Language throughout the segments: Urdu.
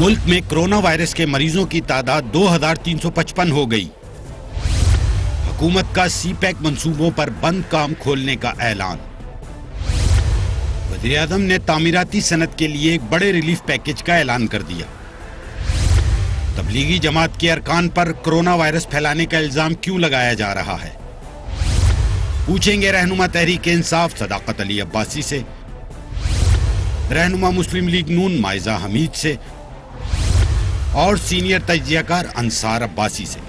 ملک میں کرونا وائرس کے مریضوں کی تعداد 2355 ہو گئی۔ حکومت کا سی پیک منصوبوں پر بند کام کھولنے کا اعلان۔ وزیر اعظم نے تعمیراتی صنعت کے لیے ایک بڑے ریلیف پیکج کا اعلان کر دیا۔ تبلیغی جماعت کے ارکان پر کرونا وائرس پھیلانے کا الزام کیوں لگایا جا رہا ہے؟ پوچھیں گے رہنما تحریک انصاف صداقت علی عباسی سے، رہنما مسلم لیگ نون مائزہ حمید سے اور سینئر تجزیہ کار انصار عباسی سے۔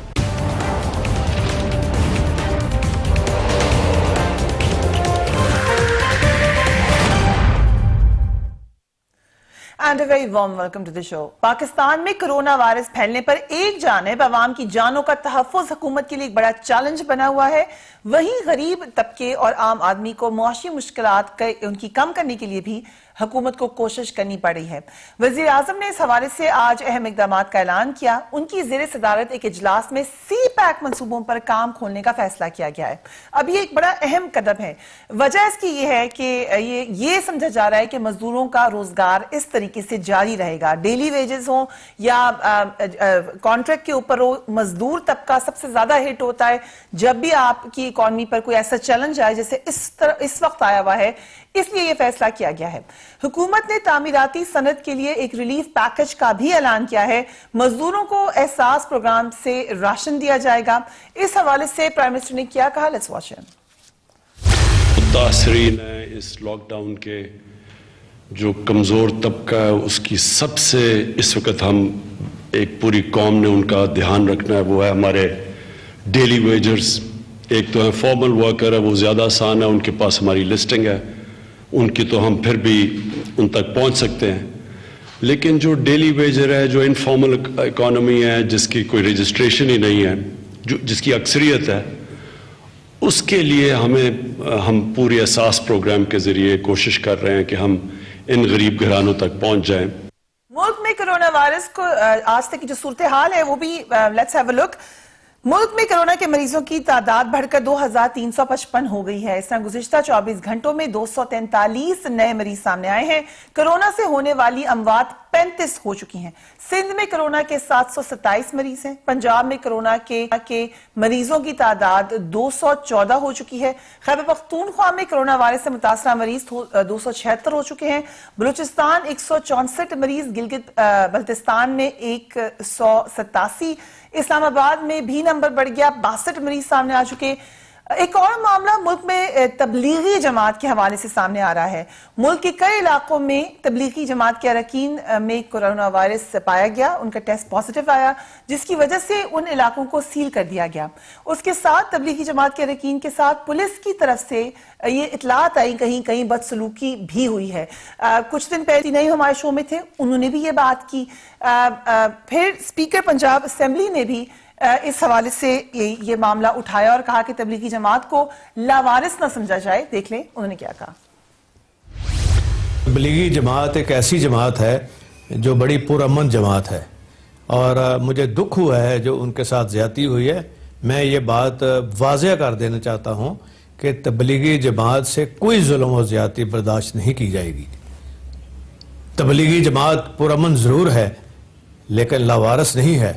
And a very warm welcome to the show. Pakistan میں کرونا وائرس پھیلنے پر ایک جانب عوام کی جانوں کا تحفظ حکومت کے لیے ایک بڑا چیلنج بنا ہوا ہے، وہیں غریب طبقے اور عام آدمی کو معاشی مشکلات ان کی کم کرنے کے لیے بھی حکومت کو کوشش کرنی پڑ رہی ہے۔ وزیر اعظم نے اس حوالے سے آج اہم اقدامات کا اعلان کیا۔ ان کی زیر صدارت ایک اجلاس میں سی پیک منصوبوں پر کام کھولنے کا فیصلہ کیا گیا ہے۔ اب یہ ایک بڑا اہم قدم ہے۔ وجہ اس کی یہ ہے کہ یہ سمجھا جا رہا ہے کہ مزدوروں کا روزگار اس طریقے سے جاری رہے گا، ڈیلی ویجز ہوں یا کانٹریکٹ کے اوپر ہو، مزدور طبقہ سب سے زیادہ ہٹ ہوتا ہے جب بھی آپ کی اکانومی پر کوئی ایسا چیلنج آئے جیسے اس وقت آیا ہوا ہے، اس لیے یہ فیصلہ کیا گیا ہے۔ حکومت نے تعمیراتی صنعت کے لیے ایک ریلیف پیکج کا بھی اعلان کیا ہے۔ مزدوروں کو احساس پروگرام سے راشن دیا جائے گا۔ اس حوالے سے پرائم منسٹر نے کیا کہا، لیٹس واچ اٹ۔ متاثرین ہیں اس لاک ڈاؤن کے، جو کمزور طبقہ ہے اس کی سب سے اس وقت ہم ایک پوری قوم نے ان کا دھیان رکھنا ہے، وہ ہے ہمارے ڈیلی ویجرز۔ ایک تو ہے فارمل ورکر ہے، وہ زیادہ آسان ہے، ان کے پاس ہماری لسٹنگ ہے، ان کی تو ہم پھر بھی ان تک پہنچ سکتے ہیں۔ لیکن جو ڈیلی ویجر ہے، جو انفارمل اکانومی ہے، جس کی کوئی رجسٹریشن ہی نہیں ہے، جس کی اکثریت ہے، اس کے لیے ہم پوری احساس پروگرام کے ذریعے کوشش کر رہے ہیں کہ ہم ان غریب گھرانوں تک پہنچ جائیں۔ ملک میں کرونا وائرس کو آج تک کی جو صورتحال ہے وہ بھی لیٹس ہیو اے لک۔ ملک میں کرونا کے مریضوں کی تعداد بڑھ کر 2355 ہو گئی ہے۔ اس طرح گزشتہ 24 گھنٹوں میں 243 نئے مریض سامنے آئے ہیں۔ کرونا سے ہونے والی اموات 35 ہو چکی ہیں۔ سندھ میں کرونا کے 727 مریض ہیں۔ پنجاب میں کرونا کے مریضوں کی تعداد 214 ہو چکی ہے۔ خیبر پختونخوا میں کرونا وائرس سے متاثرہ مریض 276 ہو چکے ہیں۔ بلوچستان 164 مریض، گلگت بلتستان میں 187، اسلام آباد میں بھی نمبر بڑھ گیا، 62 مریض سامنے آ چکے۔ ایک اور معاملہ ملک میں تبلیغی جماعت کے حوالے سے سامنے آ رہا ہے۔ ملک کے کئی علاقوں میں تبلیغی جماعت کے اراکین میں کرونا وائرس پایا گیا، ان کا ٹیسٹ پازیٹیو آیا، جس کی وجہ سے ان علاقوں کو سیل کر دیا گیا۔ اس کے ساتھ تبلیغی جماعت کے اراکین کے ساتھ پولیس کی طرف سے یہ اطلاعات آئی کہیں بدسلوکی بھی ہوئی ہے۔ کچھ دن پہلے نہیں ہمارے شو میں تھے، انہوں نے بھی یہ بات کی۔ پھر اسپیکر پنجاب اسمبلی نے بھی اس حوالے سے یہ معاملہ اٹھایا اور کہا کہ تبلیغی جماعت کو لاوارث نہ سمجھا جائے۔ دیکھ لیں انہوں نے کیا کہا۔ تبلیغی جماعت ایک ایسی جماعت ہے جو بڑی پرامن جماعت ہے، اور مجھے دکھ ہوا ہے جو ان کے ساتھ زیادتی ہوئی ہے۔ میں یہ بات واضح کر دینا چاہتا ہوں کہ تبلیغی جماعت سے کوئی ظلم و زیادتی برداشت نہیں کی جائے گی۔ تبلیغی جماعت پرامن ضرور ہے لیکن لاوارث نہیں ہے۔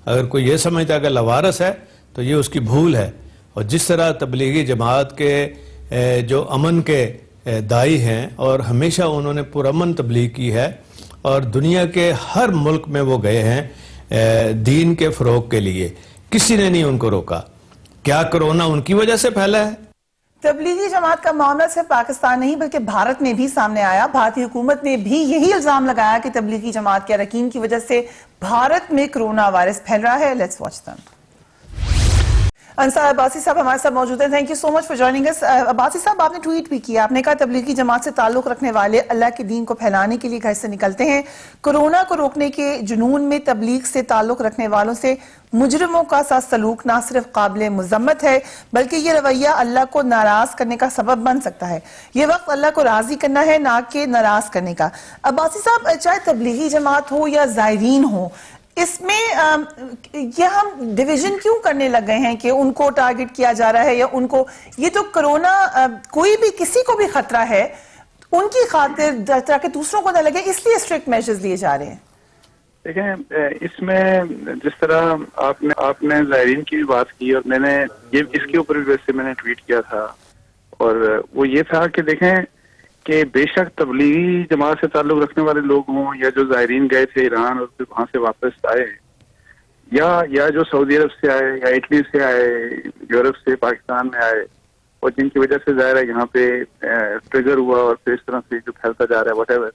اگر کوئی یہ سمجھتا ہے کہ لاوارث ہے تو یہ اس کی بھول ہے۔ اور جس طرح تبلیغی جماعت کے جو امن کے داعی ہیں اور ہمیشہ انہوں نے پرامن تبلیغ کی ہے، اور دنیا کے ہر ملک میں وہ گئے ہیں دین کے فروغ کے لیے، کسی نے نہیں ان کو روکا۔ کیا کرونا ان کی وجہ سے پھیلا ہے؟ تبلیغی جماعت کا معاملہ صرف پاکستان نہیں بلکہ بھارت میں بھی سامنے آیا۔ بھارتی حکومت نے بھی یہی الزام لگایا کہ تبلیغی جماعت کے اراکین کی وجہ سے بھارت میں کرونا وائرس پھیل رہا ہے۔ Let's watch them. Ansar Abbasi صاحب ہمارے ساتھ موجود ہیں۔ Thank you so much for joining اس۔ عباسی صاحب، آپ نے ٹویٹ بھی کیا، آپ نے کہا تبلیغی جماعت سے تعلق رکھنے والے اللہ کے دین کو پھیلانے کے لیے گھر سے نکلتے ہیں۔ کرونا کو روکنے کے جنون میں تبلیغ سے تعلق رکھنے والوں سے مجرموں کا سا سلوک نہ صرف قابل مذمت ہے بلکہ یہ رویہ اللہ کو ناراض کرنے کا سبب بن سکتا ہے۔ یہ وقت اللہ کو راضی کرنا ہے، نہ کہ ناراض کرنے کا۔ عباسی صاحب، چاہے تبلیغی جماعت ہو یا زائرین ہو، اس میں یہ ہم ڈویژن کیوں کرنے لگ گئے ہیں کہ ان کو ٹارگٹ کیا جا رہا ہے یا ان کو؟ یہ تو کرونا کوئی بھی کسی کو بھی خطرہ ہے، ان کی خاطر تاکہ دوسروں کو نہ لگے، اس لیے اسٹرکٹ میجرز لیے جا رہے ہیں۔ دیکھیں اس میں جس طرح آپ نے زائرین کی بھی بات کی اور میں نے یہ اس کے اوپر بھی ویسے میں نے ٹویٹ کیا تھا، اور وہ یہ تھا کہ دیکھیں کہ بے شک تبلیغی جماعت سے تعلق رکھنے والے لوگ ہوں یا جو زائرین گئے تھے ایران اور پھر وہاں سے واپس آئے، یا جو سعودی عرب سے آئے یا اٹلی سے آئے، یورپ سے پاکستان میں آئے، اور جن کی وجہ سے ظاہر ہے یہاں پہ ٹریگر ہوا اور پھر اس طرح سے جو پھیلتا جا رہا ہے واٹ ایور.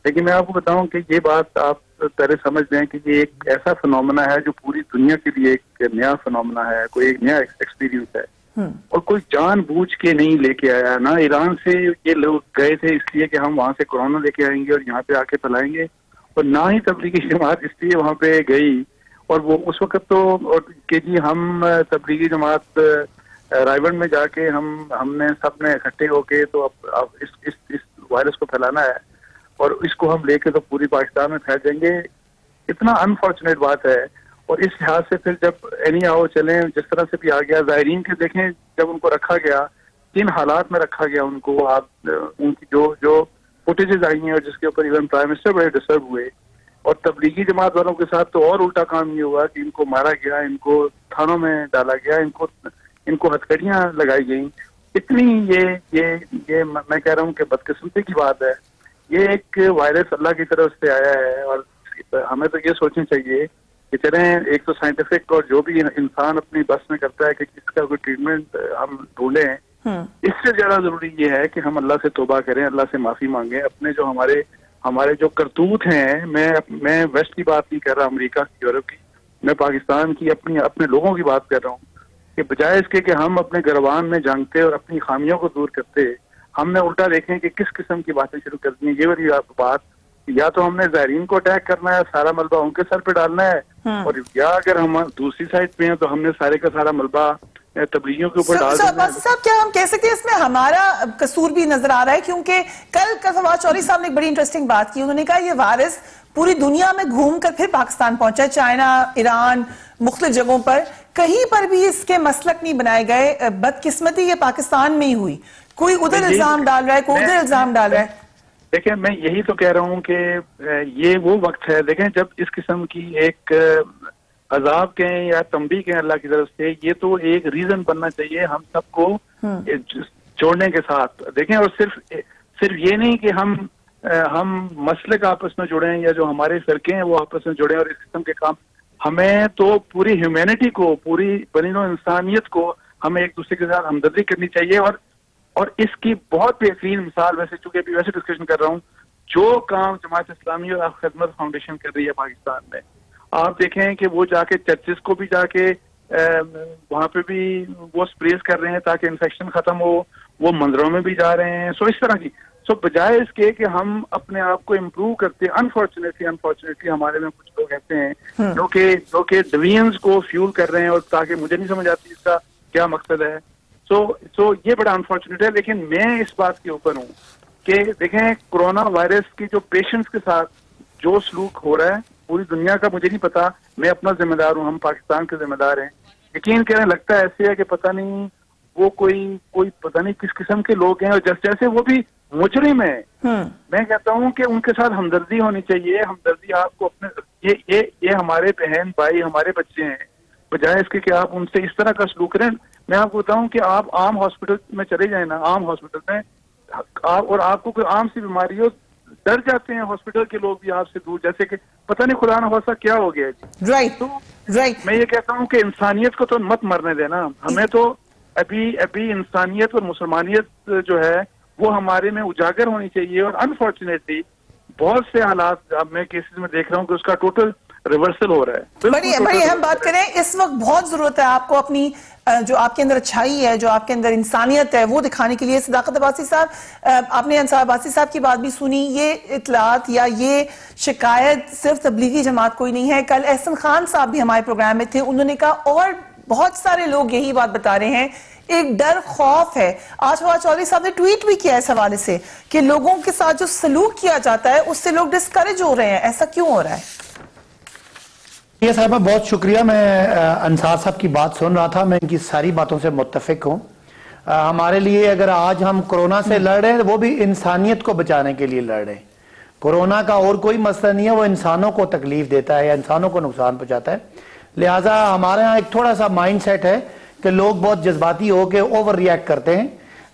لیکن میں آپ کو بتاؤں کہ یہ بات آپ پہلے سمجھ لیں کہ یہ ایک ایسا فنومنا ہے جو پوری دنیا کے لیے ایک نیا فنومنا ہے، کوئی ایک نیا ایکسپیرینس ہے، اور کوئی جان بوجھ کے نہیں لے کے آیا. نہ ایران سے یہ لوگ گئے تھے اس لیے کہ ہم وہاں سے کورونا لے کے آئیں گے اور یہاں پہ آ کے پھیلائیں گے، اور نہ ہی تبلیغی جماعت اس لیے وہاں پہ گئی. اور وہ اس وقت تو کہ جی ہم تبلیغی جماعت رائیونڈ میں جا کے ہم نے سب نے اکٹھے ہو کے تو اب اس وائرس کو پھیلانا ہے اور اس کو ہم لے کے تو پوری پاکستان میں پھیل جائیں گے. اتنا انفارچونیٹ بات ہے. اور اس لحاظ سے پھر جب اینی آؤ چلیں جس طرح سے بھی آ گیا، زائرین کے دیکھیں جب ان کو رکھا گیا کن حالات میں رکھا گیا ان کو، آپ ان کی جو فوٹیجز آئی ہیں اور جس کے اوپر ایون پرائم منسٹر بڑے ڈسٹرب ہوئے، اور تبلیغی جماعت والوں کے ساتھ تو اور الٹا کام یہ ہوا کہ ان کو مارا گیا، ان کو تھانوں میں ڈالا گیا، ان کو ہتھکڑیاں لگائی گئیں. اتنی یہ میں کہہ رہا ہوں کہ بدقسمتی کی بات ہے. یہ ایک وائرس اللہ کی طرف سے آیا ہے، اور ہمیں تو یہ سوچنا چاہیے کہ چلیں ایک تو سائنٹیفک اور جو بھی انسان اپنی بس میں کرتا ہے کہ اس کا کوئی ٹریٹمنٹ ہم ڈھونڈیں. اس سے زیادہ ضروری یہ ہے کہ ہم اللہ سے توبہ کریں، اللہ سے معافی مانگیں. اپنے جو ہمارے جو کرتوت ہیں، میں ویسٹ کی بات نہیں کر رہا، امریکہ کی، یورپ کی، میں پاکستان کی اپنے لوگوں کی بات کر رہا ہوں، کہ بجائے اس کے کہ ہم اپنے گروان میں جانگتے اور اپنی خامیوں کو دور کرتے، ہم نے الٹا دیکھیں کہ کس قسم کی باتیں شروع کر دی ہیں. یہ والی بات یا تو ہم نے زائرین کو اٹیک کرنا ہے، سارا ملبہ ان کے سر پہ ڈالنا ہے، اور یا اگر ہم دوسری سائڈ پہ ہیں تو ہم نے سارے کا سارا ملبہ تبلیغیوں کے اوپر ڈال دینا ہے. عباسی صاحب کیا ہم کہہ سکتے ہیں اس میں ہمارا قصور بھی نظر آ رہا ہے؟ کیونکہ کل فواد چودھری صاحب نے ایک بڑی انٹرسٹنگ بات کی. انہوں نے کہا یہ وائرس پوری دنیا میں گھوم کر پھر پاکستان پہنچا، چائنا، ایران، مختلف جگہوں پر، کہیں پر بھی اس کے مسلک نہیں بنائے گئے. بدقسمتی یہ پاکستان میں ہی ہوئی. کوئی ادھر الزام ڈال رہا ہے، کوئی ادھر الزام ڈال رہا ہے. دیکھیں میں یہی تو کہہ رہا ہوں کہ یہ وہ وقت ہے، دیکھیں جب اس قسم کی ایک عذاب کہیں یا تنبیہ کہیں اللہ کی طرف سے، یہ تو ایک ریزن بننا چاہیے ہم سب کو چھوڑنے کے ساتھ. دیکھیں اور صرف یہ نہیں کہ ہم مسلک آپس میں جڑیں یا جو ہمارے فرقے ہیں وہ آپس میں جڑیں اور اس قسم کے کام، ہمیں تو پوری ہیومینٹی کو، پوری بنی نوع انسانیت کو ہمیں ایک دوسرے کے ساتھ ہمدردی کرنی چاہیے. اور اس کی بہت بہترین مثال، ویسے چونکہ ابھی ویسے ڈسکشن کر رہا ہوں، جو کام جماعت اسلامی اور خدمت فاؤنڈیشن کر رہی ہے پاکستان میں، آپ دیکھیں کہ وہ جا کے چرچز کو بھی جا کے وہاں پہ بھی وہ سپریز کر رہے ہیں تاکہ انفیکشن ختم ہو، وہ مندروں میں بھی جا رہے ہیں. اس طرح کی بجائے اس کے کہ ہم اپنے آپ کو امپروو کرتے، انفارچونیٹلی ہمارے میں کچھ لوگ ایسے ہیں جو کہ ڈویژنز کو فیول کر رہے ہیں، اور تاکہ مجھے نہیں سمجھ آتی اس کا کیا مقصد ہے. سو یہ بڑا انفارچونیٹ ہے. لیکن میں اس بات کے اوپر ہوں کہ دیکھیں کرونا وائرس کی جو پیشنٹس کے ساتھ جو سلوک ہو رہا ہے پوری دنیا کا مجھے نہیں پتا، میں اپنا ذمہ دار ہوں، ہم پاکستان کے ذمہ دار ہیں. یقین کریں لگتا ہے ایسے ہے کہ پتہ نہیں وہ کوئی پتہ نہیں کس قسم کے لوگ ہیں، اور جیسے وہ بھی مجرم ہیں. میں کہتا ہوں کہ ان کے ساتھ ہمدردی ہونی چاہیے. ہمدردی آپ کو اپنے یہ ہمارے بہن بھائی، ہمارے بچے ہیں، بجائے اس کے کہ آپ ان سے اس طرح کا سلوک کریں. میں آپ کو بتاؤں کہ آپ عام ہاسپٹل میں چلے جائیں نا، عام ہاسپٹل میں اور آپ کو کوئی عام سی بیماری ہو، ڈر جاتے ہیں ہاسپٹل کے لوگ بھی آپ سے دور، جیسے کہ پتہ نہیں خدا نہ خواستہ کیا ہو گیا. رائٹ. میں یہ کہتا ہوں کہ انسانیت کو تو مت مرنے دینا. ہمیں تو ابھی انسانیت اور مسلمانیت جو ہے وہ ہمارے میں اجاگر ہونی چاہیے. اور انفارچونیٹلی بہت سے حالات اب میں کیسز میں دیکھ رہا ہوں کہ اس کا ٹوٹل ریورسل ہو رہا ہے. بڑی اہم بات کریں، اس وقت بہت ضرورت ہے آپ کو اپنی جو آپ کے اندر اچھائی ہے، جو آپ کے اندر انسانیت ہے، وہ دکھانے کے لیے. صداقت عباسی صاحب، آپ نے انصار عباسی صاحب کی بات بھی سنی. یہ اطلاعات یا یہ شکایت صرف تبلیغی جماعت کوئی نہیں ہے. کل احسن خان صاحب بھی ہمارے پروگرام میں تھے، انہوں نے کہا اور بہت سارے لوگ یہی بات بتا رہے ہیں، ایک ڈر خوف ہے. آج فواد چودھری صاحب نے ٹویٹ بھی کیا اس حوالے سے کہ لوگوں کے ساتھ جو سلوک کیا جاتا ہے اس سے لوگ ڈسکریج ہو رہے ہیں. ایسا کیوں ہو رہا ہے؟ یہ صاحبہ بہت شکریہ. میں انصار صاحب کی بات سن رہا تھا، میں ان کی ساری باتوں سے متفق ہوں. ہمارے لیے اگر آج ہم کرونا سے لڑ رہے ہیں وہ بھی انسانیت کو بچانے کے لیے لڑ رہے ہیں. کورونا کا اور کوئی مسئلہ نہیں ہے, وہ انسانوں کو تکلیف دیتا ہے یا انسانوں کو نقصان پہنچاتا ہے. لہٰذا ہمارے ہاں ایک تھوڑا سا مائنڈ سیٹ ہے کہ لوگ بہت جذباتی ہو کے اوور ریئیکٹ کرتے ہیں.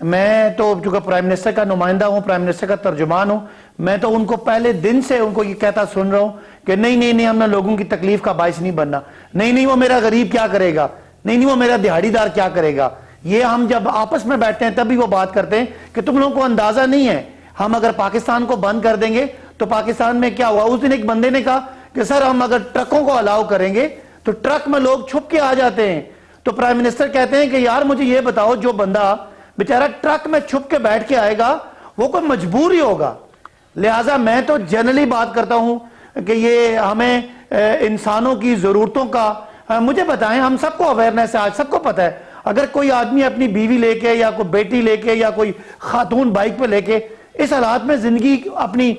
میں تو چونکہ پرائم منسٹر کا نمائندہ ہوں, پرائم منسٹر کا ترجمان ہوں, میں تو ان کو پہلے دن سے ان کو یہ کہتا سن رہا ہوں کہ نہیں ہم نے لوگوں کی تکلیف کا باعث نہیں بننا, نہیں وہ میرا غریب کیا کرے گا, نہیں وہ میرا دہاڑی دار کیا کرے گا. یہ ہم جب آپس میں بیٹھتے ہیں تب بھی وہ بات کرتے ہیں کہ تم لوگوں کو اندازہ نہیں ہے, ہم اگر پاکستان کو بند کر دیں گے تو پاکستان میں کیا ہوا. اس دن ایک بندے نے کہا کہ سر ہم اگر ٹرکوں کو الاؤ کریں گے تو ٹرک میں لوگ چھپ کے آ جاتے ہیں. تو پرائم منسٹر کہتے ہیں کہ یار مجھے یہ بتاؤ, جو بندہ بیچارہ ٹرک میں چھپ کے بیٹھ کے آئے گا وہ کوئی مجبور ہی ہوگا. لہٰذا میں تو جنرلی بات کرتا ہوں کہ یہ ہمیں انسانوں کی ضرورتوں کا, مجھے بتائیں, ہم سب کو اویئرنیس ہے, آج سب کو پتہ ہے, اگر کوئی آدمی اپنی بیوی لے کے یا کوئی بیٹی لے کے یا کوئی خاتون بائک پہ لے کے اس حالات میں زندگی اپنی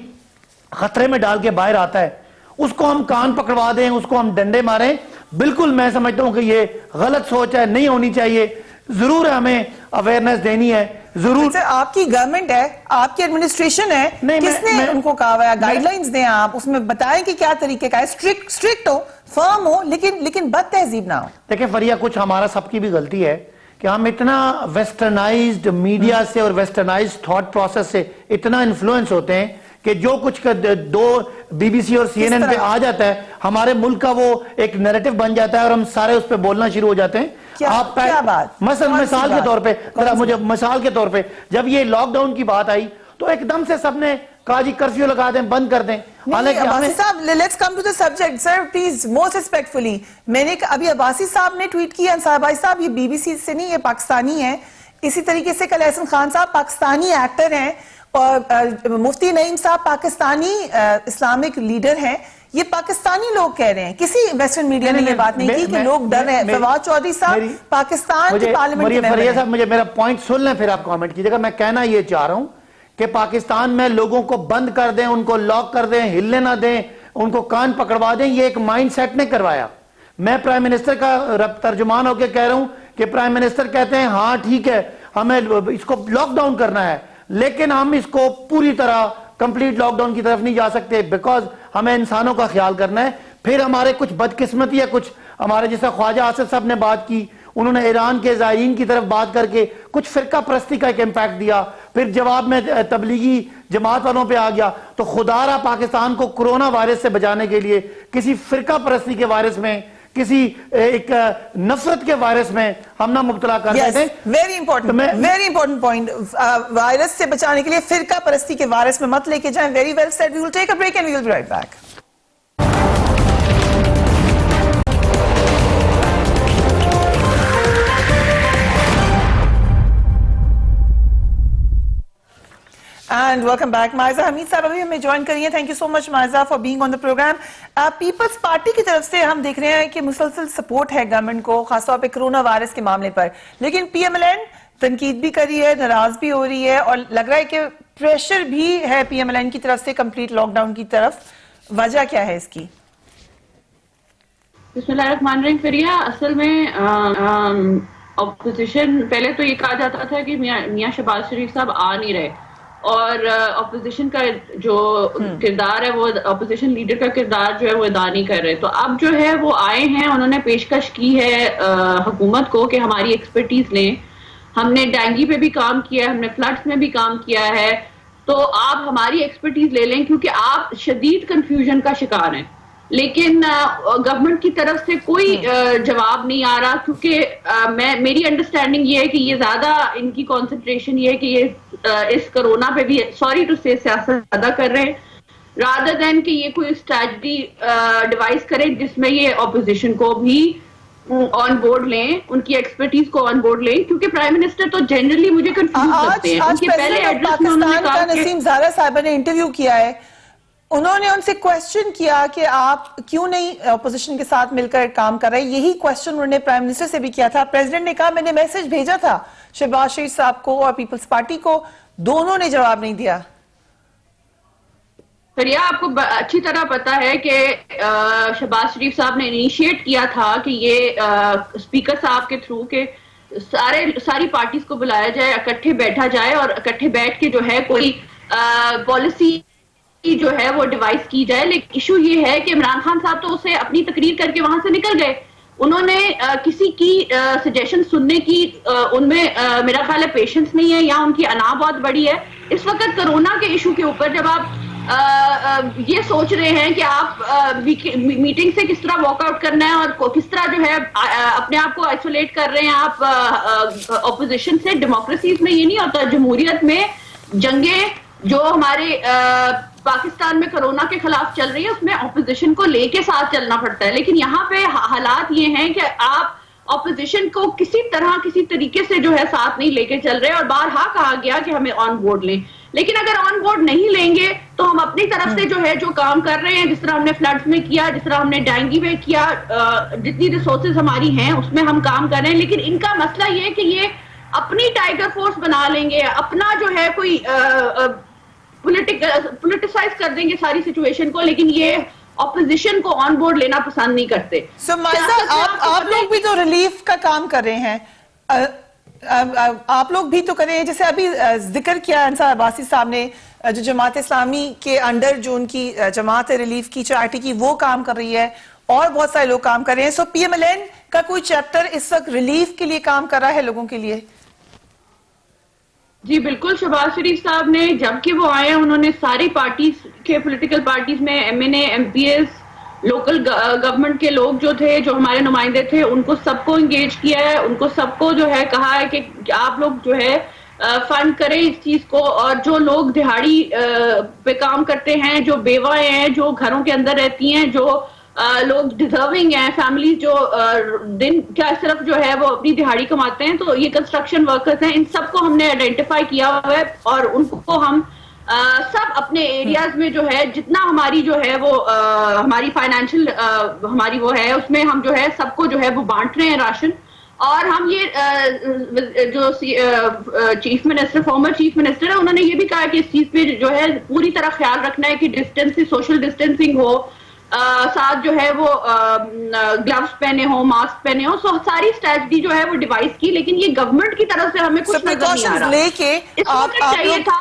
خطرے میں ڈال کے باہر آتا ہے, اس کو ہم کان پکڑوا دیں, اس کو ہم ڈنڈے ماریں, بالکل میں سمجھتا ہوں کہ یہ غلط سوچ ہے, نہیں ہونی چاہیے. ضرور ہمیں اویئرنیس دینی ہے, ضرور. آپ کی گورنمنٹ ہے, آپ کی ایڈمنسٹریشن ہے, کس نے ان کو کہا ہوا ہے گائیڈ لائنز دیں, آپ اس میں بتائیں کہ کیا طریقے کا ہے, اسٹرکٹ ہو, فرم ہو, لیکن بد تہذیب نہ ہو. دیکھیں فریہ, کچھ ہمارا سب کی بھی غلطی ہے کہ ہم اتنا ویسٹرنائزڈ میڈیا سے اور ویسٹرنائزڈ تھاٹ پروسیس سے اتنا انفلوئنس ہوتے ہیں کہ جو کچھ دو بی بی سی اور سی این این پہ آ جاتا ہے ہمارے ملک کا وہ ایک نیریٹو بن جاتا ہے اور ہم سارے اس پہ بولنا شروع ہو جاتے ہیں. آپ مثال کے طور پہ, مجھے مثال کے طور پہ جب یہ لاک ڈاؤن کی بات آئی تو ایک دم سے سب نے کہا جی کرفیو لگا دیں, بند کر دیں. Let's come to the subject sir, please most respectfully. میں نے ابھی عباسی صاحب نے ٹویٹ کیا, انصار بھائی صاحب یہ بی بی سی سے نہیں, یہ پاکستانی ہے. اسی طریقے سے کل احسن خان صاحب پاکستانی ایکٹر ہیں, اور مفتی نعیم صاحب پاکستانی اسلامک لیڈر ہیں. یہ پاکستانی لوگ کہہ رہے ہیں, کسی ویسٹرن میڈیا نے یہ بات نہیں کی کہ لوگ ڈر رہے ہیں. فواد چودھری صاحب پاکستان کی پارلیمنٹ کے ممبر ہیں. مجھے میرا پوائنٹ سن لیں پھر آپ کامنٹ کیجئے گا. میں کہنا یہ چاہ رہا ہوں کہ پاکستان میں لوگوں کو بند کر دیں, ان کو لاک کر دیں, ہلنے نہ دیں, ان کو کان پکڑوا دیں, یہ ایک مائنڈ سیٹ نے کروایا. میں پرائم منسٹر کا ترجمان ہو کے کہہ رہا ہوں کہ پرائم منسٹر کہتے ہیں ہاں ٹھیک ہے ہمیں اس کو لاک ڈاؤن کرنا ہے, لیکن ہم اس کو پوری طرح کمپلیٹ لاک ڈاؤن کی طرف نہیں جا سکتے, بیکاز ہمیں انسانوں کا خیال کرنا ہے. پھر ہمارے کچھ بدقسمتی ہے, کچھ ہمارے جیسا خواجہ آصف صاحب نے بات کی, انہوں نے ایران کے زائرین کی طرف بات کر کے کچھ فرقہ پرستی کا ایک امپیکٹ دیا, پھر جواب میں تبلیغی جماعت والوں پہ آ گیا. تو خدا را پاکستان کو کرونا وائرس سے بچانے کے لیے کسی فرقہ پرستی کے وائرس میں, کسی ایک نفرت کے وائرس میں ہم نہ مبتلا کر رہے تھے. ویری امپورٹنٹ پوائنٹ, وائرس سے بچانے کے لیے فرقہ پرستی کے وائرس میں مت لے کے جائیں. Very well said. We will take a break and we will be right back. And welcome back. Maiza Hamid صاحب ابھی ہمیں جوائن کریے. Thank you so much Maiza for being on the program. Peoples Party کی طرف سے ہم دیکھ رہے ہیں کہ مسلسل سپورٹ ہے گورنمنٹ کو, خاص طور پہ کرونا وائرس کے معاملے پر, لیکن پی ایم ایل این تنقید بھی کر رہی ہے, ناراض بھی ہو رہی ہے, اور لگ رہا ہے کہ پریشر بھی ہے پی ایم ایل این کی طرف سے کمپلیٹ لاک ڈاؤن کی طرف. وجہ کیا ہے اس کی؟ بسم اللہ الرحمن الرحیم. فریہ, اصل میں اپوزیشن پہلے تو یہ کہا جاتا تھا کہ میاں شہباز شریف صاحب آ نہیں رہے, اور اپوزیشن کا جو کردار ہے وہ اپوزیشن لیڈر کا کردار جو ہے وہ ادا نہیں کر رہے. تو اب جو ہے وہ آئے ہیں, انہوں نے پیشکش کی ہے حکومت کو کہ ہماری ایکسپرٹیز لیں. ہم نے ڈینگی پہ بھی کام کیا ہے, ہم نے فلڈز میں بھی کام کیا ہے, تو آپ ہماری ایکسپرٹیز لے لیں کیونکہ آپ شدید کنفیوژن کا شکار ہیں. لیکن گورنمنٹ کی طرف سے کوئی جواب نہیں آ رہا, کیونکہ میری انڈرسٹینڈنگ یہ ہے کہ یہ زیادہ ان کی کانسنٹریشن یہ ہے کہ یہ اس کرونا پہ بھی سوری ٹو سے سیاست زیادہ کر رہے ہیں, رادر دین کہ یہ کوئی اسٹریٹجی ڈیوائز کریں جس میں یہ اپوزیشن کو بھی آن بورڈ لیں, ان کی ایکسپرٹیز کو آن بورڈ لیں. کیونکہ پرائم منسٹر تو جنرلی مجھے کنفیوز کرتے ہیں. آج پریزیڈنٹ آف پاکستان کا نسیم زارع صاحبہ نے انٹرویو کیا ہے, انہوں نے ان سے کویسچن کیا کہ آپ کیوں نہیں اپوزیشن کے ساتھ مل کر کام کر رہے. یہی کویسچن انہوں نے پرائم منسٹر سے بھی کیا تھا. پریزیڈنٹ نے کہا میں نے میسج بھیجا تھا شہباز شریف صاحب کو اور پیپلز پارٹی کو, دونوں نے جواب نہیں دیا. فریہ, آپ کو اچھی طرح پتا ہے کہ شہباز شریف صاحب نے انیشیٹ کیا تھا کہ یہ اسپیکر صاحب کے تھرو کہ ساری پارٹیز کو بلایا جائے, اکٹھے بیٹھا جائے اور اکٹھے بیٹھ کے جو ہے کوئی پالیسی جو ہے وہ ڈیوائس کی جائے. لیکن ایشو یہ ہے کہ عمران خان صاحب تو اسے اپنی تقریر کر کے وہاں سے نکل گئے. انہوں نے کسی کی سجیشن سننے کی ان میں میرا خیال ہے پیشنس نہیں ہے یا ان کی انا بہت بڑی ہے. اس وقت کرونا کے ایشو کے اوپر جب آپ یہ سوچ رہے ہیں کہ آپ میٹنگ سے کس طرح واک آؤٹ کرنا ہے اور کس طرح جو ہے اپنے آپ کو آئسولیٹ کر رہے ہیں آپ اپوزیشن سے. ڈیموکریسیز میں یہ نہیں ہوتا. جمہوریت میں جنگیں جو ہمارے پاکستان میں کرونا کے خلاف چل رہی ہے اس میں اپوزیشن کو لے کے ساتھ چلنا پڑتا ہے. لیکن یہاں پہ حالات یہ ہیں کہ آپ اپوزیشن کو کسی طرح کسی طریقے سے جو ہے ساتھ نہیں لے کے چل رہے. اور بارہا کہا گیا کہ ہمیں آن بورڈ لیں, لیکن اگر آن بورڈ نہیں لیں گے تو ہم اپنی طرف سے جو ہے جو کام کر رہے ہیں, جس طرح ہم نے فلڈز میں کیا, جس طرح ہم نے ڈینگی میں کیا, جتنی ریسورسز ہماری ہیں اس میں ہم کام کر رہے ہیں. لیکن ان کا مسئلہ یہ کہ یہ اپنی ٹائیگر فورس بنا لیں گے, اپنا جو ہے کوئی پولیٹیسائز کر دیں گے ساری سچویشن کو, لیکن یہ اپوزیشن کو آن بورڈ لینا پسند نہیں کرتے. سو مائزہ آپ لوگ بھی تو ریلیف کا کام کر رہے ہیں, آپ لوگ بھی تو کر رہے ہیں. جیسے ابھی ذکر کیا انصار عباسی صاحب نے, جو جماعت اسلامی کے انڈر جو ان کی جماعت ریلیف کی چارٹی کی وہ کام کر رہی ہے اور بہت سارے لوگ کام کر رہے ہیں. سو پی ایم ایل این کا کوئی چیپٹر اس وقت ریلیف کے لیے کام کر رہا ہے لوگوں کے لیے؟ جی بالکل. شہباز شریف صاحب نے جب کہ وہ آئے انہوں نے ساری پارٹیز کے پولیٹیکل پارٹیز میں M N A, M P S, local government کے لوگ جو تھے, جو ہمارے نمائندے تھے, ان کو سب کو انگیج کیا ہے. ان کو سب کو جو ہے کہا ہے کہ آپ لوگ جو ہے فنڈ کریں اس چیز کو. اور جو لوگ دہاڑی پہ کام کرتے ہیں, جو بیوائیں ہیں, جو گھروں کے اندر رہتی ہیں, جو لوگ ڈیزرونگ ہیں, فیملیز جو دن کیا صرف جو ہے وہ اپنی دہاڑی کماتے ہیں, تو یہ کنسٹرکشن ورکرز ہیں, ان سب کو ہم نے آئیڈینٹیفائی کیا ہوا ہے. اور ان کو ہم سب اپنے ایریاز میں جو ہے جتنا ہماری جو ہے وہ ہماری فائنینشیل ہماری وہ ہے اس میں ہم جو ہے سب کو جو ہے وہ بانٹ رہے ہیں راشن. اور ہم یہ جو chief minister, farmer chief minister ہے, انہوں نے یہ بھی کہا کہ اس چیز پہ جو ہے پوری طرح خیال رکھنا ہے کہ ڈسٹینس, سوشل ڈسٹینسنگ ہو, ساتھ جو ہے وہ گلوز پہنے ہو, ماسک پہنے ہو. سو ساری اسٹریٹجی جو ہے وہ ڈیوائس کی, لیکن یہ گورنمنٹ کی طرف سے ہمیں کچھ نظر نہیں آ رہا. لے کے چاہیے تھا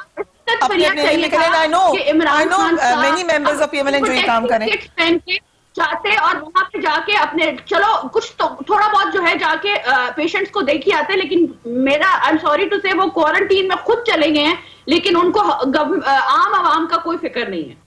چاہتے اور وہاں پہ جا کے اپنے چلو کچھ تو تھوڑا بہت جو ہے جا کے پیشنٹس کو دیکھ آتے. لیکن میرا آئی ایم سوری ٹو سے وہ کوارنٹین میں خود چلے گئے ہیں, لیکن ان کو عام عوام کا کوئی فکر نہیں ہے.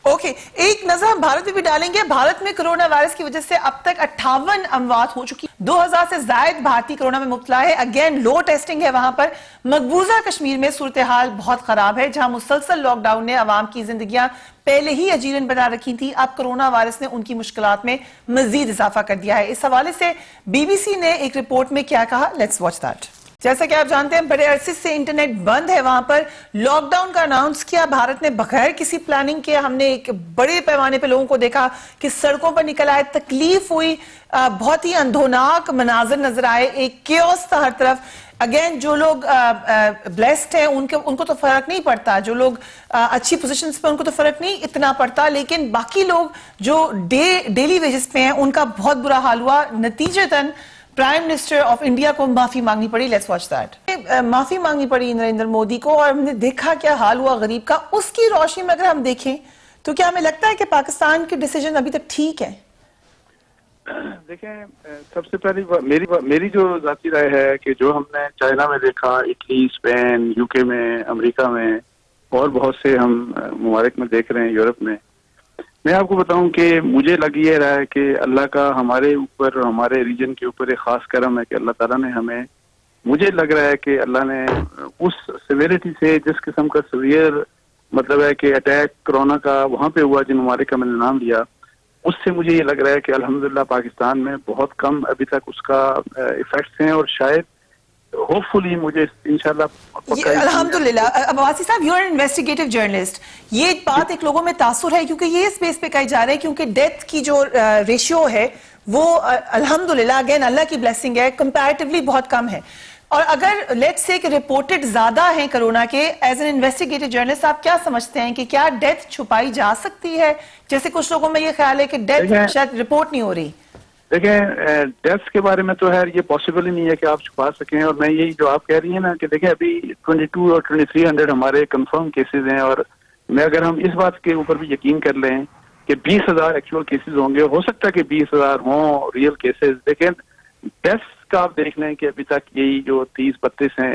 اوکے, ایک نظر ہم بھارت میں بھی ڈالیں گے. بھارت میں کرونا وائرس کی وجہ سے اب تک 58 اموات ہو چکی, 2000 سے زائد بھارتی کرونا میں مبتلا ہے. اگین لو ٹیسٹنگ ہے وہاں پر. مقبوضہ کشمیر میں صورتحال بہت خراب ہے, جہاں مسلسل لاک ڈاؤن نے عوام کی زندگیاں پہلے ہی اجیرن بنا رکھی تھی. اب کرونا وائرس نے ان کی مشکلات میں مزید اضافہ کر دیا ہے. اس حوالے سے بی بی سی نے ایک رپورٹ میں کیا کہا, لیٹس واچ دیٹ. جیسا کہ آپ جانتے ہیں بڑے عرصے سے انٹرنیٹ بند ہے وہاں پر. لاک ڈاؤن کا اناؤنس کیا بھارت نے بغیر کسی پلاننگ کے. ہم نے ایک بڑے پیمانے پہ لوگوں کو دیکھا کہ سڑکوں پر نکل آئے, تکلیف ہوئی, بہت ہی اندھوناک مناظر نظر آئے, ایک کیوس تھا ہر طرف. اگین جو لوگ بلیسڈ ہیں ان کو تو فرق نہیں پڑتا, جو لوگ اچھی پوزیشنز پہ ان کو تو فرق نہیں اتنا پڑتا, لیکن باقی لوگ جو ڈیلی ویجز پہ ہیں ان کا بہت برا حال ہوا. نتیجتاً پرائم منسٹر آف انڈیا کو معافی مانگنی پڑی. Let's watch that. معافی مانگنی پڑی نریندر مودی کو, اور ہم نے دیکھا کیا حال ہوا غریب کا. اس کی روشنی میں اگر ہم دیکھیں تو کیا ہمیں لگتا ہے کہ پاکستان کے ڈیسیجن ابھی تک ٹھیک ہے؟ دیکھیں, سب سے پہلی میری جو ذاتی رائے ہے کہ جو ہم نے چائنا میں دیکھا, اٹلی, اسپین, یو کے میں, امریکہ میں اور بہت سے ہم ممالک میں دیکھ رہے ہیں, یورپ میں, میں آپ کو بتاؤں کہ مجھے لگ یہ رہا ہے کہ اللہ کا ہمارے اوپر, ہمارے ریجن کے اوپر ایک خاص کرم ہے کہ اللہ تعالیٰ نے ہمیں, مجھے لگ رہا ہے کہ اللہ نے اس سیویرٹی سے, جس قسم کا سیویئر مطلب ہے کہ اٹیک کرونا کا وہاں پہ ہوا جن ممالک کا میں نے نام لیا, اس سے مجھے یہ لگ رہا ہے کہ الحمدللہ پاکستان میں بہت کم ابھی تک اس کا ایفیکٹس ہیں, اور شاید ہوپ فلی مجھے انشاءاللہ الحمدللہ. عباسی صاحب, یو آر انویسٹیگیٹو جرنلسٹ, یہ بات ایک لوگوں میں تاثر ہے کیونکہ یہ اس بیس پہ کہی جا رہا ہے کیونکہ ڈیتھ کی جو ریشیو ہے وہ الحمدللہ اگین اللہ کی بلیسنگ ہے, کمپیریٹیولی بہت کم ہے. اور اگر لیٹس سے کہ رپورٹڈ زیادہ ہیں کرونا کے, ایز این انویسٹیگیٹو جرنلسٹ آپ کیا سمجھتے ہیں کہ کیا ڈیتھ چھپائی جا سکتی ہے؟ جیسے کچھ لوگوں میں یہ خیال ہے کہ ڈیتھ شاید رپورٹ نہیں ہو رہی. دیکھیں ڈیتھ کے بارے میں تو ہے یہ پاسبل ہی نہیں ہے کہ آپ چھپا سکیں, اور میں یہی جو آپ کہہ رہی ہیں نا کہ دیکھیں ابھی 22 اور 2300 ہمارے کنفرم کیسز ہیں, اور میں اگر ہم اس بات کے اوپر بھی یقین کر لیں کہ 20,000 ایکچوئل کیسز ہوں گے, ہو سکتا ہے کہ 20,000 ہوں ریئل کیسز, لیکن ڈیتھ کا آپ دیکھ لیں کہ ابھی تک یہی جو 30-32 ہیں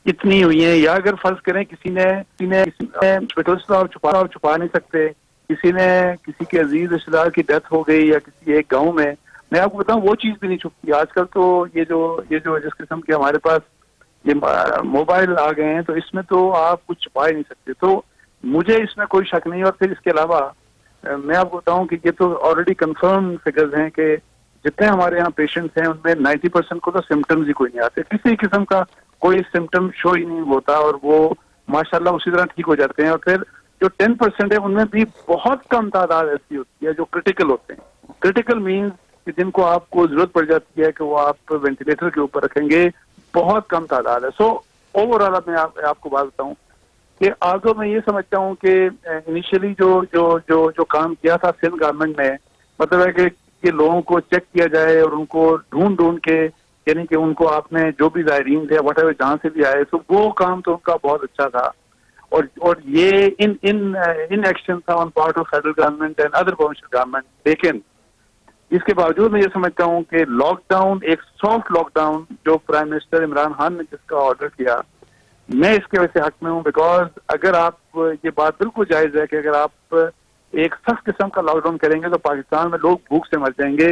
اتنی ہوئی ہیں, یا اگر فرض کریں کسی نے ہاسپٹل سے آپ چھپا نہیں سکتے, کسی نے کسی کے عزیز رشتے دار کی ڈیتھ ہو گئی یا کسی ایک گاؤں میں آپ کو بتاؤں وہ چیز بھی نہیں چھپتی. آج کل تو یہ جو جس قسم کے ہمارے پاس یہ موبائل آ گئے ہیں تو اس میں تو آپ کچھ چھپا ہی نہیں سکتے. تو مجھے اس میں کوئی شک نہیں. اور پھر اس کے علاوہ میں آپ کو بتاؤں کہ یہ تو آلریڈی کنفرم فگرز ہیں کہ جتنے ہمارے یہاں پیشنٹس ہیں ان میں 90% کو تو سمٹمز ہی کوئی نہیں آتے, کسی قسم کا کوئی سمٹم شو ہی نہیں ہوتا, اور وہ ماشاءاللہ اسی طرح ٹھیک ہو جاتے ہیں. اور پھر جو 10% ہے ان میں بھی بہت کم تعداد ایسی ہوتی ہے جو کرٹیکل ہوتے ہیں. کرٹیکل مینز کہ جن کو آپ کو ضرورت پڑ جاتی ہے کہ وہ آپ وینٹیلیٹر کے اوپر رکھیں گے, بہت کم تعداد ہے. سو اوور آل میں آپ کو بات بتاؤں کہ آگے میں یہ سمجھتا ہوں کہ انیشلی جو کام کیا تھا سندھ گورنمنٹ نے, مطلب ہے کہ لوگوں کو چیک کیا جائے اور ان کو ڈھونڈ کے, یعنی کہ ان کو آپ نے جو بھی زائرین تھے واٹ ایور جہاں سے بھی آئے, تو وہ کام تو ان کا بہت اچھا تھا. اور یہ ان ایکشن تھا on part of federal government and other provincial government. لیکن اس کے باوجود میں یہ سمجھتا ہوں کہ لاک ڈاؤن, ایک سافٹ لاک ڈاؤن جو پرائم منسٹر عمران خان نے جس کا آرڈر کیا, میں اس کے وجہ سے حق میں ہوں. بیکاز اگر آپ, یہ بات بالکل جائز ہے کہ اگر آپ ایک سخت قسم کا لاک ڈاؤن کریں گے تو پاکستان میں لوگ بھوک سے مر جائیں گے.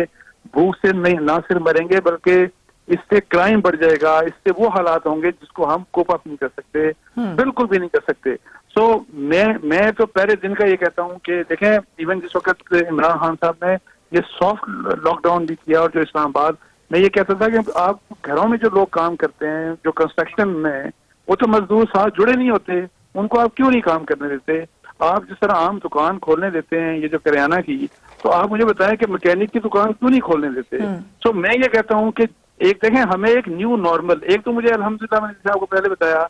بھوک سے نہیں نہ صرف مریں گے بلکہ اس سے کرائم بڑھ جائے گا, اس سے وہ حالات ہوں گے جس کو ہم کوپ اپ نہیں کر سکتے, بالکل بھی نہیں کر سکتے. سو میں تو پہلے دن کا یہ کہتا ہوں کہ دیکھیں ایون جس وقت عمران خان صاحب نے یہ سافٹ لاک ڈاؤن بھی کیا, اور جو اسلام آباد میں یہ کہتا تھا کہ آپ گھروں میں جو لوگ کام کرتے ہیں جو کنسٹرکشن میں, وہ تو مزدور ساتھ جڑے نہیں ہوتے, ان کو آپ کیوں نہیں کام کرنے دیتے؟ آپ جس طرح عام دکان کھولنے دیتے ہیں یہ جو کریانہ کی, تو آپ مجھے بتائیں کہ میکینک کی دکان کیوں نہیں کھولنے دیتے؟ سو میں یہ کہتا ہوں کہ ایک دیکھیں ہمیں ایک نیو نارمل, ایک تو مجھے الحمدللہ میں نے آپ کو پہلے بتایا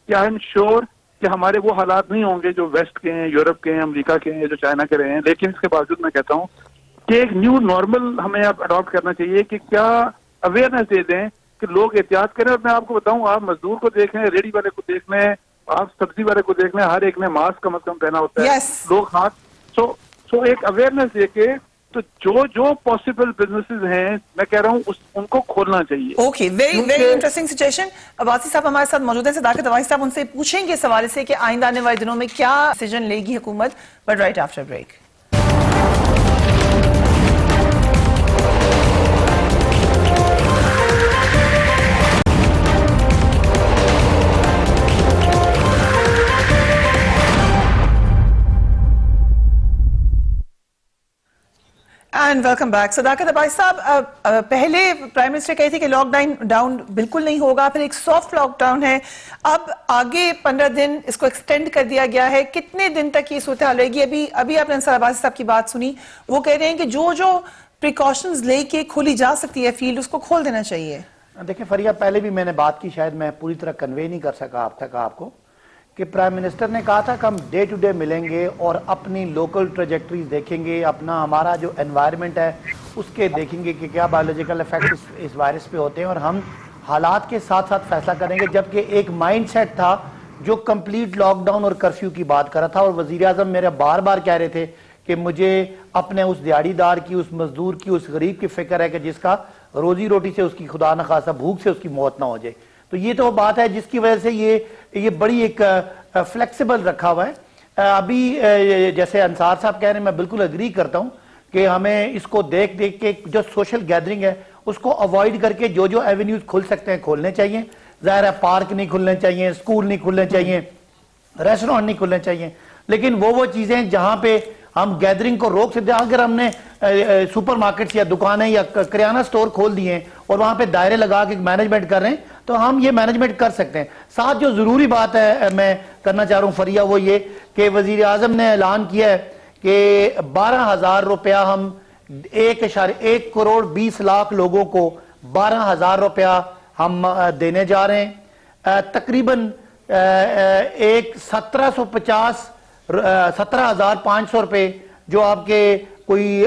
کہ آئی ایم شیور کہ ہمارے وہ حالات نہیں ہوں گے جو ویسٹ کے ہیں, یورپ کے ہیں, امریکہ کے ہیں, جو چائنا کے رہے ہیں. لیکن اس کے باوجود میں کہتا ہوں کہ ایک نیو نارمل ہمیں اب اڈاپٹ کرنا چاہیے کہ کیا اویئرنیس دے دیں کہ لوگ احتیاط کریں. اور میں آپ کو بتاؤں, آپ مزدور کو دیکھ لیں, ریڈی والے کو دیکھ لیں, آپ سبزی والے کو دیکھ لیں, ہر ایک نے ماسک کم از کم پہنا ہوتا ہے. لوگ ہاتھ سو ایک اویئرنیس دے کے تو جو پاسبل بزنسز ہیں میں کہہ رہا ہوں ان کو کھولنا چاہیے. Okay, very interesting situation. واسی صاحب ہمارے ساتھ موجود ہیں, صداقت واسی صاحب, ان سے پوچھیں گے اس حوالے سے کہ آئندہ آنے والے دنوں میں کیا ڈیسیژن لے گی حکومت, but right after break. And welcome back. صداقت عباسی صاحب, پہلے پرائم منسٹر کہی تھی کہ لاک ڈاؤن بالکل نہیں ہوگا, پھر ایک سافٹ لاک ڈاؤن ہے, اب آگے 15 دن اس کو ایکسٹینڈ کر دیا گیا ہے. کتنے دن تک یہ صورتحال رہے گی؟ ابھی آپ نے انصار عباسی صاحب کی بات سنی, وہ کہہ رہے ہیں کہ جو پریکاشنز لے کے کھولی جا سکتی ہے فیلڈ, اس کو کھول دینا چاہیے. دیکھیں فریہ, پہلے بھی میں نے بات کی, شاید میں پوری طرح کنوے نہیں کر سکا آپ تک آپ کو, کہ پرائم منسٹر نے کہا تھا کہ ہم ڈے ٹو ڈے ملیں گے اور اپنی لوکل ٹریجیکٹریز دیکھیں گے, اپنا ہمارا جو انوائرمنٹ ہے اس کے دیکھیں گے کہ کیا بایولوجیکل ایفیکٹ اس وائرس پہ ہوتے ہیں, اور ہم حالات کے ساتھ ساتھ فیصلہ کریں گے. جبکہ ایک مائنڈ سیٹ تھا جو کمپلیٹ لاک ڈاؤن اور کرفیو کی بات کر رہا تھا, اور وزیر اعظم میرے بار بار کہہ رہے تھے کہ مجھے اپنے اس دیہڑی دار کی, اس مزدور کی, اس غریب کی فکر ہے کہ جس کا روزی روٹی سے اس کی خدا نخواستہ بھوک سے اس کی موت نہ ہو جائے. تو یہ تو بات ہے جس کی وجہ سے یہ بڑی ایک فلیکسیبل رکھا ہوا ہے. ابھی جیسے انصار صاحب کہہ رہے ہیں, میں بالکل اگری کرتا ہوں کہ ہمیں اس کو دیکھ کے جو سوشل گیدرنگ ہے اس کو اوائڈ کر کے جو ایونیوز کھل سکتے ہیں کھولنے چاہیے. ظاہر ہے پارک نہیں کھلنے چاہیے, اسکول نہیں کھلنے چاہیے, ریسٹورانٹ نہیں کھلنے چاہیے, لیکن وہ چیزیں جہاں پہ ہم گیدرنگ کو روک سکتے ہیں. اگر ہم نے سپر مارکیٹس یا دکانیں یا کریانہ سٹور کھول دیے اور وہاں پہ دائرے لگا کے مینجمنٹ کر رہے ہیں تو ہم یہ مینجمنٹ کر سکتے ہیں. ساتھ جو ضروری بات ہے میں کرنا چاہ رہا ہوں فریہ, وہ یہ کہ وزیر اعظم نے اعلان کیا ہے کہ 12,000 روپیہ ہم 1.1 کروڑ 20 لاکھ لوگوں کو 12,000 روپیہ ہم دینے جا رہے ہیں. تقریباً 17,500 روپے جو آپ کے کوئی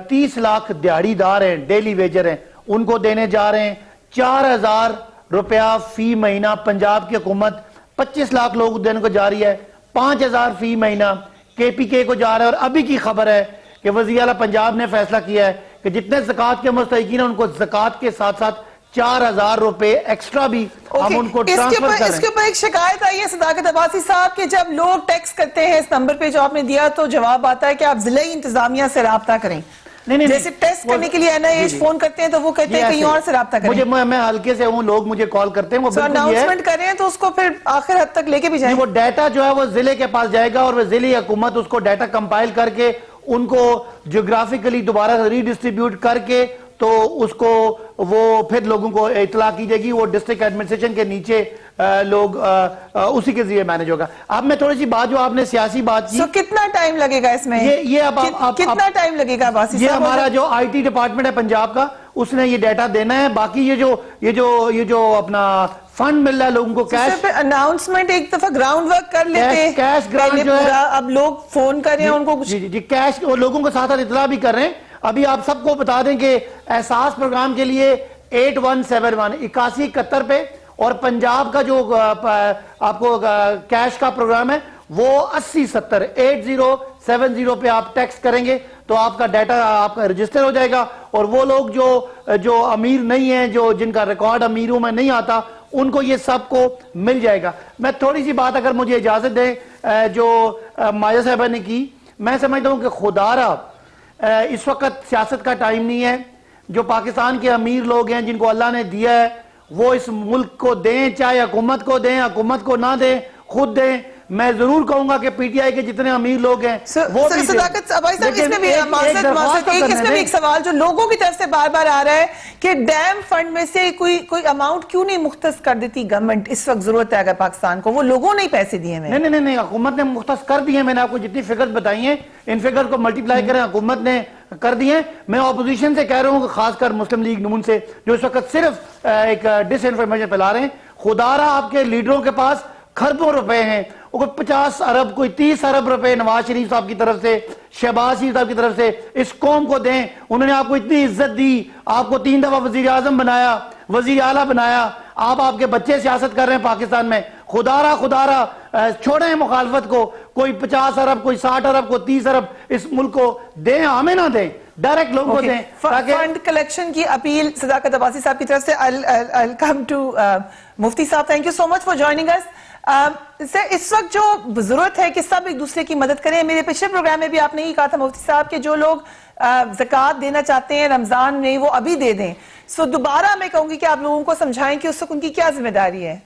30 لاکھ دیہڑی دار ہیں، ڈیلی ویجر ہیں، ان کو دینے جا رہے ہیں 4000 روپیہ فی مہینہ. پنجاب کی حکومت 25 لاکھ لوگ دینے کو جا رہی ہے، 5000 فی مہینہ کے پی کے کو جا رہا ہے. اور ابھی کی خبر ہے کہ وزیر اعلیٰ پنجاب نے فیصلہ کیا ہے کہ جتنے زکوٰۃ کے مستحقین ہیں ان کو زکوٰۃ کے ساتھ ساتھ 4000 روپے ایکسٹرا بھی ہم ان کو ٹرانسفر کریں. اس کے اوپر ایک شکایت آئی ہے صداقت عباسی صاحب کہ جب لوگ ٹیکس کرتے ہیں اس نمبر پہ جو آپ نے دیا تو جواب آتا ہے کہ آپ ضلعی انتظامیہ سے رابطہ کریں. جیسے ٹیسٹ کرنے کے لیے این آئی ایچ فون کرتے ہیں تو وہ کہتے ہیں کہیں اور سے رابطہ کریں. میں ہلکے سے ہوں، لوگ مجھے کال کرتے ہیں، وہ اناؤنسمنٹ کریں تو اس کو پھر آخر حد تک لے کے بھی جائیں. وہ ڈیٹا جو ہے وہ ضلع کے پاس جائے گا اور وہ ضلعی حکومت اس کو ڈیٹا کمپائل کر کے ان کو جیوگرافیکلی دوبارہ ری ڈسٹریبیوٹ کر کے تو اس کو وہ پھر لوگوں کو اطلاع کی جائے گی. وہ ڈسٹرکٹ ایڈمنسٹریشن کے نیچے لوگ اسی کے ذریعے مینج ہوگا. اب میں تھوڑی سی بات جو آپ نے سیاسی بات کی، کتنا ٹائم لگے گا اس میں؟ کتنا ٹائم لگے گا عباسی صاحب؟ یہ ہمارا جو آئی ٹی ڈپارٹمنٹ ہے پنجاب کا، اس نے یہ ڈیٹا دینا ہے. باقی یہ جو اپنا فنڈ مل رہا ہے لوگوں کو کیش، اناؤنسمنٹ ایک دفعہ گراؤنڈ ورک کر لیتے ہیں، کیش گرانٹ جو ہے اب لوگ فون کر رہے ہیں ان کو کچھ جی کیش لوگوں کو ساتھ اطلاع بھی کر رہے ہیں. ابھی آپ سب کو بتا دیں کہ احساس پروگرام کے لیے 8171 8171 پہ، اور پنجاب کا جو آپ کو کیش کا پروگرام ہے وہ 8070 8070 پہ آپ ٹیکسٹ کریں گے تو آپ کا ڈیٹا آپ کا رجسٹر ہو جائے گا. اور وہ لوگ جو امیر نہیں ہیں، جن کا ریکارڈ امیروں میں نہیں آتا، ان کو یہ سب کو مل جائے گا. میں تھوڑی سی بات اگر مجھے اجازت دیں جو ماجہ صاحبہ نے کی، میں سمجھتا ہوں کہ خدا را اس وقت سیاست کا ٹائم نہیں ہے. جو پاکستان کے امیر لوگ ہیں جن کو اللہ نے دیا ہے وہ اس ملک کو دیں، چاہے حکومت کو دیں، حکومت کو نہ دیں، خود دیں. میں ضرور کہوں گا کہ پی ٹی آئی کے جتنے امیر لوگ ہیں وہ بھی صداقت عباسی صاحب اس میں بھی ایک سوال جو لوگوں کی طرف سے بار بار آ رہا ہے کہ ڈیم فنڈ میں سے کوئی اماؤنٹ کیوں نہیں مختص کر دیتی گورنمنٹ؟ اس وقت ضرورت ہے اگر پاکستان کو، وہ لوگوں نے پیسے دیے ہیں. نہیں حکومت نے مختص کر دیے. میں نے آپ کو جتنی فگرز بتائی ہیں ان فگرز کو ملٹیپلائی کریں، حکومت نے کر دیے. میں اپوزیشن سے کہہ رہا ہوں، خاص کر مسلم لیگ نون سے جو اس وقت صرف ایک ڈس انفارمیشن پھیلا رہے ہیں، خدا را آپ کے لیڈروں کے پاس کھربوں روپے ہیں، کوئی 50 ارب کوئی 30 ارب روپے نواز شریف صاحب کی طرف سے، شہباز شریف صاحب کی طرف سے اس قوم کو دیں. انہوں نے آپ کو اتنی عزت دی، آپ کو 3 دفعہ وزیر اعظم بنایا، وزیر اعلیٰ بنایا، آپ کے بچے سیاست کر رہے ہیں پاکستان میں. خدا را چھوڑیں مخالفت کو. کوئی 50 ارب کوئی 60 ارب کوئی 30 ارب اس ملک کو دیں، ہمیں نہ دیں، ڈائریکٹ لوگوں کو دیں. فنڈ کلیکشن کی اپیل صداقت عباسی صاحب کی طرف سے. I'll come to مفتی صاحب. Thank you so much for joining اس. اس وقت جو ضرورت ہے کہ سب ایک دوسرے کی مدد کریں. میرے پچھلے پروگرام میں بھی آپ نے یہ کہا تھا مفتی صاحب کہ جو لوگ زکوٰۃ دینا چاہتے ہیں رمضان میں وہ ابھی دے دیں. سو دوبارہ میں کہوں گی کہ آپ لوگوں کو سمجھائیں کہ اس وقت ان کی کیا ذمہ داری ہے.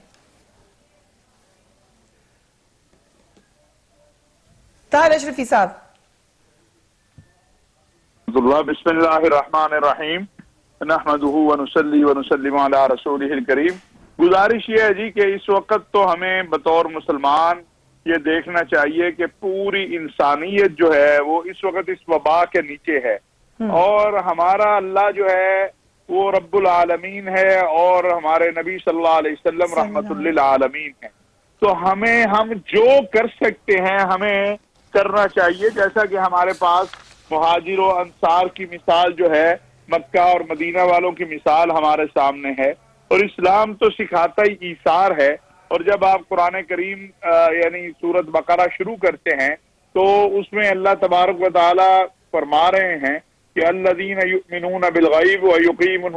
طاہر اشرفی صاحب. بسم اللہ الرحمن الرحیم، نحمدہ ونصلی ونسلم علی رسولہ الکریم. گزارش یہ ہے جی کہ اس وقت تو ہمیں بطور مسلمان یہ دیکھنا چاہیے کہ پوری انسانیت جو ہے وہ اس وقت اس وبا کے نیچے ہے، اور ہمارا اللہ جو ہے وہ رب العالمین ہے اور ہمارے نبی صلی اللہ علیہ وسلم رحمت للعالمین ہے. تو ہم جو کر سکتے ہیں ہمیں کرنا چاہیے. جیسا کہ ہمارے پاس مہاجر و انصار کی مثال جو ہے، مکہ اور مدینہ والوں کی مثال ہمارے سامنے ہے، اور اسلام تو سکھاتا ہی ایثار ہے. اور جب آپ قرآن کریم یعنی سورۃ بقرہ شروع کرتے ہیں تو اس میں اللہ تبارک و تعالی فرما رہے ہیں کہ الذین یؤمنون بالغیب ویقیمون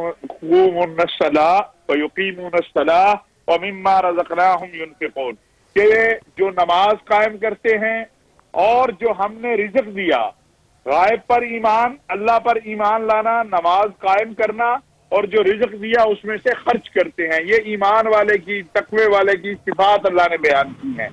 الصلاۃ ومما رزقناہم ینفقون، کہ جو نماز قائم کرتے ہیں اور جو ہم نے رزق دیا، غائب پر ایمان، اللہ پر ایمان لانا، نماز قائم کرنا، اور جو رزق دیا اس میں سے خرچ کرتے ہیں. یہ ایمان والے کی، تقوی والے کی صفات اللہ نے بیان کی ہیں.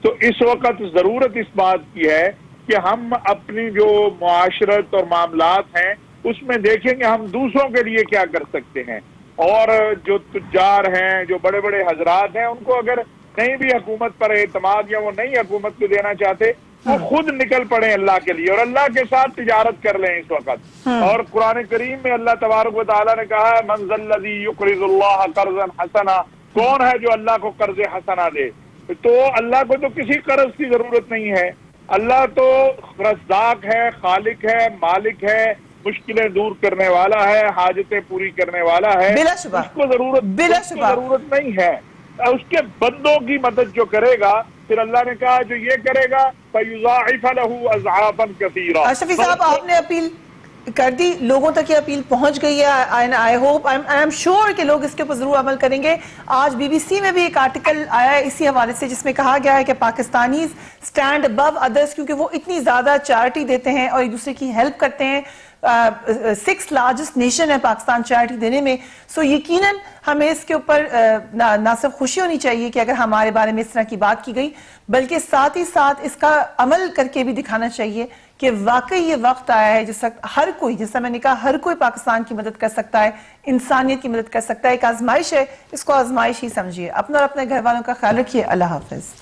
تو اس وقت ضرورت اس بات کی ہے کہ ہم اپنی جو معاشرت اور معاملات ہیں اس میں دیکھیں کہ ہم دوسروں کے لیے کیا کر سکتے ہیں. اور جو تجار ہیں، جو بڑے بڑے حضرات ہیں، ان کو اگر نہیں بھی حکومت پر اعتماد یا وہ نہیں حکومت کو دینا چاہتے، وہ خود نکل پڑے اللہ کے لیے اور اللہ کے ساتھ تجارت کر لیں اس وقت. اور قرآن کریم میں اللہ تبارک و تعالیٰ نے کہا ہے من ذا الذی یقرض اللہ قرضا حسنا، کون ہے جو اللہ کو قرض حسنا دے؟ تو اللہ کو تو کسی قرض کی ضرورت نہیں ہے. اللہ تو رزاق ہے، خالق ہے، مالک ہے، مشکلیں دور کرنے والا ہے، حاجتیں پوری کرنے والا ہے. بلا شبہ، اس کو ضرورت نہیں ہے. اس کے بندوں کی مدد جو کرے گا، پھر اللہ نے کہا جو یہ کرے گا فَيُضَاعِفَ لَهُ أَضْعَافًا كَثِيرًا. اشرفی صاحب آپ نے اپیل کر دی، لوگوں تک یہ اپیل پہنچ گئی ہے. I hope I am sure کہ لوگ اس کے اوپر ضرور عمل کریں گے. آج بی بی سی میں بھی ایک آرٹیکل آیا ہے اسی حوالے سے جس میں کہا گیا ہے کہ پاکستانیز اسٹینڈ ابو ادرس، کیونکہ وہ اتنی زیادہ چیریٹی دیتے ہیں اور ایک دوسرے کی ہیلپ کرتے ہیں. 6th لارجسٹ نیشن ہے پاکستان چیریٹی دینے میں. سو یقیناً ہمیں اس کے اوپر نہ صرف خوشی ہونی چاہیے کہ اگر ہمارے بارے میں اس طرح کی بات کی گئی، بلکہ ساتھ ہی ساتھ اس کا عمل کر کے بھی دکھانا چاہیے کہ واقعی یہ وقت آیا ہے جس وقت ہر کوئی، جیسا میں نے کہا، ہر کوئی پاکستان کی مدد کر سکتا ہے، انسانیت کی مدد کر سکتا ہے. ایک آزمائش ہے، اس کو آزمائش ہی سمجھیے. اپنا اور اپنے گھر والوں کا خیال رکھیے. اللہ حافظ.